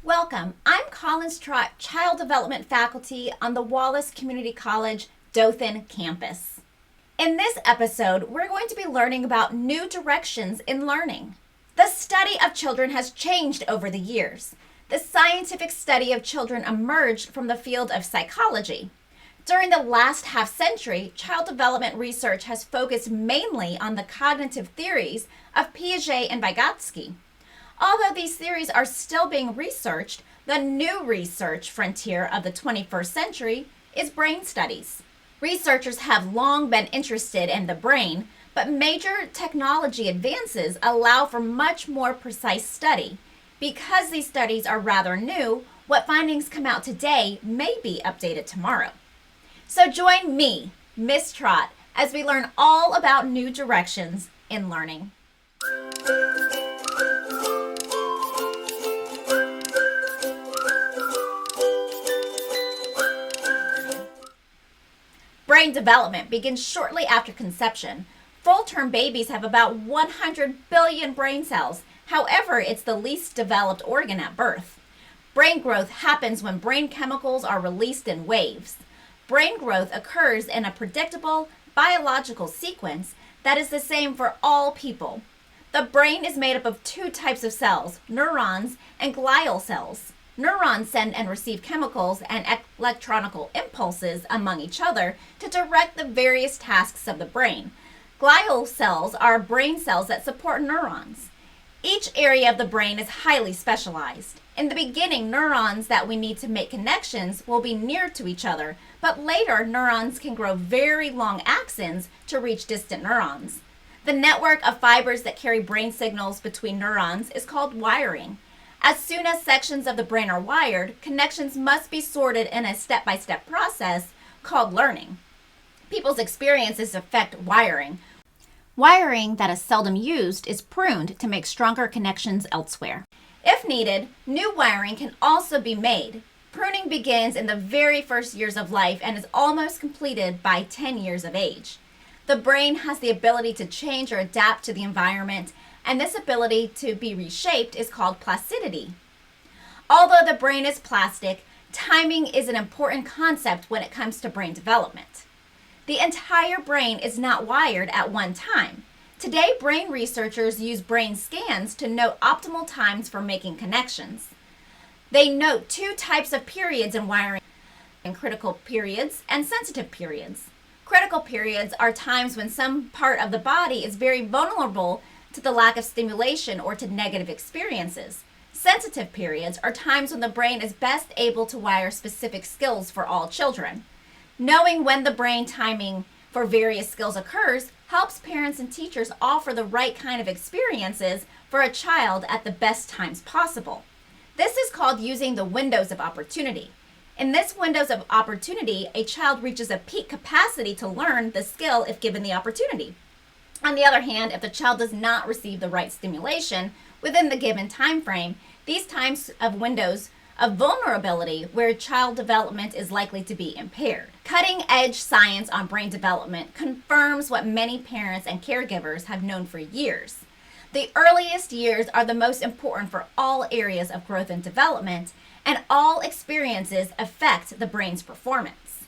Welcome. I'm Collins Trott, Child Development Faculty on the Wallace Community College Dothan campus. In this episode, we're going to be learning about new directions in learning. The study of children has changed over the years. The scientific study of children emerged from the field of psychology. During the last half century, child development research has focused mainly on the cognitive theories of Piaget and Vygotsky. Although these theories are still being researched, the new research frontier of the 21st century is brain studies. Researchers have long been interested in the brain, but major technology advances allow for much more precise study. Because these studies are rather new, what findings come out today may be updated tomorrow. So join me, Miss Trott, as we learn all about new directions in learning. Brain development begins shortly after conception. Full-term babies have about 100 billion brain cells. However, it's the least developed organ at birth. Brain growth happens when brain chemicals are released in waves. Brain growth occurs in a predictable biological sequence that is the same for all people. The brain is made up of two types of cells, neurons and glial cells. Neurons send and receive chemicals and electronical impulses among each other to direct the various tasks of the brain. Glial cells are brain cells that support neurons. Each area of the brain is highly specialized. In the beginning, neurons that we need to make connections will be near to each other, but later neurons can grow very long axons to reach distant neurons. The network of fibers that carry brain signals between neurons is called wiring. As soon as sections of the brain are wired, connections must be sorted in a step-by-step process called learning. People's experiences affect wiring. Wiring that is seldom used is pruned to make stronger connections elsewhere. If needed, new wiring can also be made. Pruning begins in the very first years of life and is almost completed by 10 years of age. The brain has the ability to change or adapt to the environment, and this ability to be reshaped is called plasticity. Although the brain is plastic, timing is an important concept when it comes to brain development. The entire brain is not wired at one time. Today, brain researchers use brain scans to note optimal times for making connections. They note two types of periods in wiring: critical periods and sensitive periods. Critical periods are times when some part of the body is very vulnerable to the lack of stimulation or to negative experiences. Sensitive periods are times when the brain is best able to wire specific skills for all children. Knowing when the brain timing for various skills occurs helps parents and teachers offer the right kind of experiences for a child at the best times possible. This is called using the windows of opportunity. In this windows of opportunity, a child reaches a peak capacity to learn the skill if given the opportunity. On the other hand, if the child does not receive the right stimulation within the given time frame, these times of windows of vulnerability where child development is likely to be impaired. Cutting-edge science on brain development confirms what many parents and caregivers have known for years. The earliest years are the most important for all areas of growth and development, and all experiences affect the brain's performance.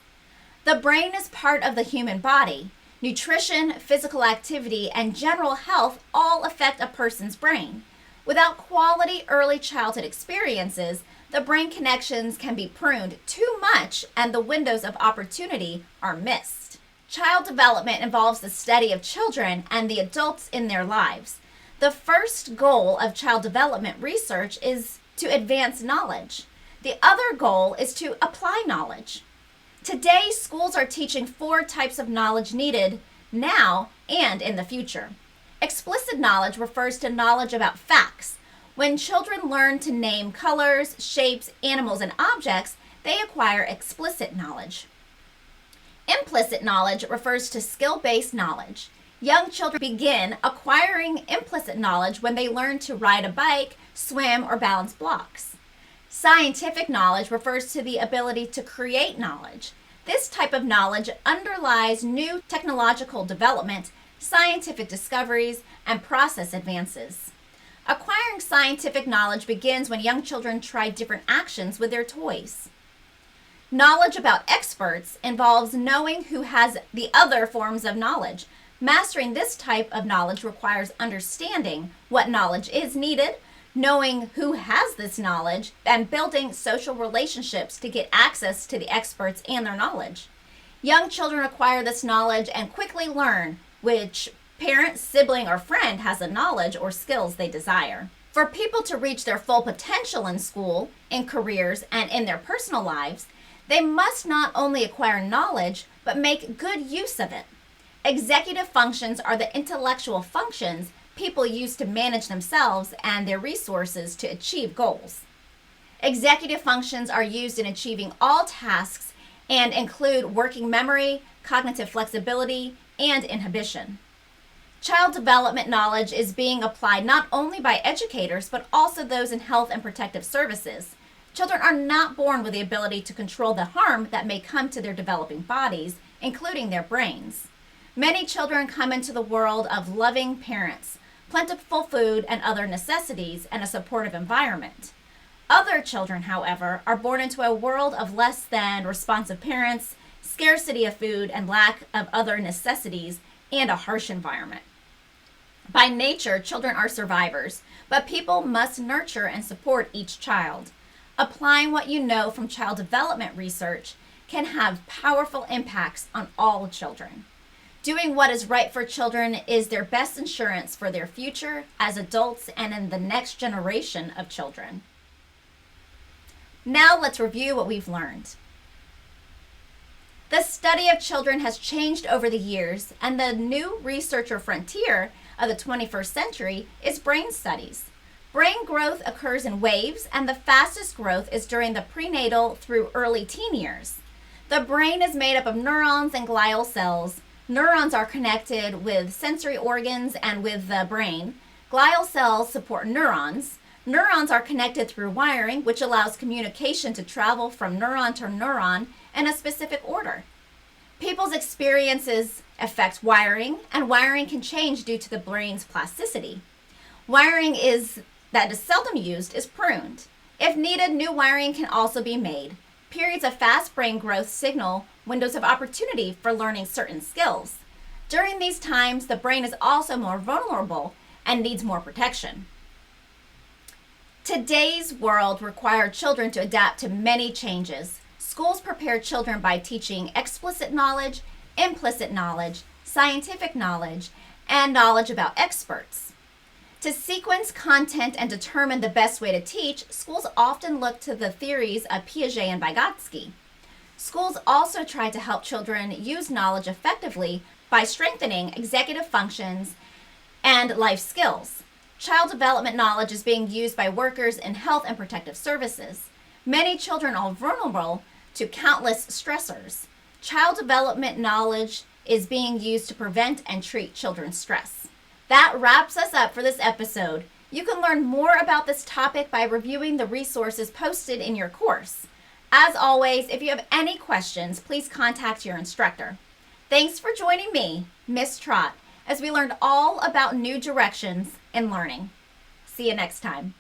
The brain is part of the human body. Nutrition, physical activity, and general health all affect a person's brain. Without quality early childhood experiences, the brain connections can be pruned too much and the windows of opportunity are missed. Child development involves the study of children and the adults in their lives. The first goal of child development research is to advance knowledge. The other goal is to apply knowledge. Today, schools are teaching 4 types of knowledge needed now and in the future. Explicit knowledge refers to knowledge about facts. When children learn to name colors, shapes, animals, and objects, they acquire explicit knowledge. Implicit knowledge refers to skill-based knowledge. Young children begin acquiring implicit knowledge when they learn to ride a bike, swim, or balance blocks. Scientific knowledge refers to the ability to create knowledge. This type of knowledge underlies new technological development, scientific discoveries, and process advances. Acquiring scientific knowledge begins when young children try different actions with their toys. Knowledge about experts involves knowing who has the other forms of knowledge. Mastering this type of knowledge requires understanding what knowledge is needed, knowing who has this knowledge, and building social relationships to get access to the experts and their knowledge. Young children acquire this knowledge and quickly learn which parent, sibling, or friend has the knowledge or skills they desire. For people to reach their full potential in school, in careers, and in their personal lives, they must not only acquire knowledge, but make good use of it. Executive functions are the intellectual functions people use to manage themselves and their resources to achieve goals. Executive functions are used in achieving all tasks and include working memory, cognitive flexibility, and inhibition. Child development knowledge is being applied not only by educators, but also those in health and protective services. Children are not born with the ability to control the harm that may come to their developing bodies, including their brains. Many children come into the world of loving parents, plentiful food and other necessities, and a supportive environment. Other children, however, are born into a world of less than responsive parents, scarcity of food, and lack of other necessities, and a harsh environment. By nature, children are survivors, but people must nurture and support each child. Applying what you know from child development research can have powerful impacts on all children. Doing what is right for children is their best insurance for their future as adults and in the next generation of children. Now let's review what we've learned. The study of children has changed over the years, and the new researcher frontier of the 21st century is brain studies. Brain growth occurs in waves, and the fastest growth is during the prenatal through early teen years. The brain is made up of neurons and glial cells. Neurons are connected with sensory organs and with the brain. Glial cells support neurons. Neurons are connected through wiring, which allows communication to travel from neuron to neuron in a specific order. People's experiences affect wiring, and wiring can change due to the brain's plasticity. Wiring that is seldom used is pruned. If needed, new wiring can also be made. Periods of fast brain growth signal windows of opportunity for learning certain skills. During these times, the brain is also more vulnerable and needs more protection. Today's world requires children to adapt to many changes. Schools prepare children by teaching explicit knowledge, implicit knowledge, scientific knowledge, and knowledge about experts. To sequence content and determine the best way to teach, schools often look to the theories of Piaget and Vygotsky. Schools also try to help children use knowledge effectively by strengthening executive functions and life skills. Child development knowledge is being used by workers in health and protective services. Many children are vulnerable to countless stressors. Child development knowledge is being used to prevent and treat children's stress. That wraps us up for this episode. You can learn more about this topic by reviewing the resources posted in your course. As always, if you have any questions, please contact your instructor. Thanks for joining me, Miss Trott, as we learned all about new directions in learning. See you next time.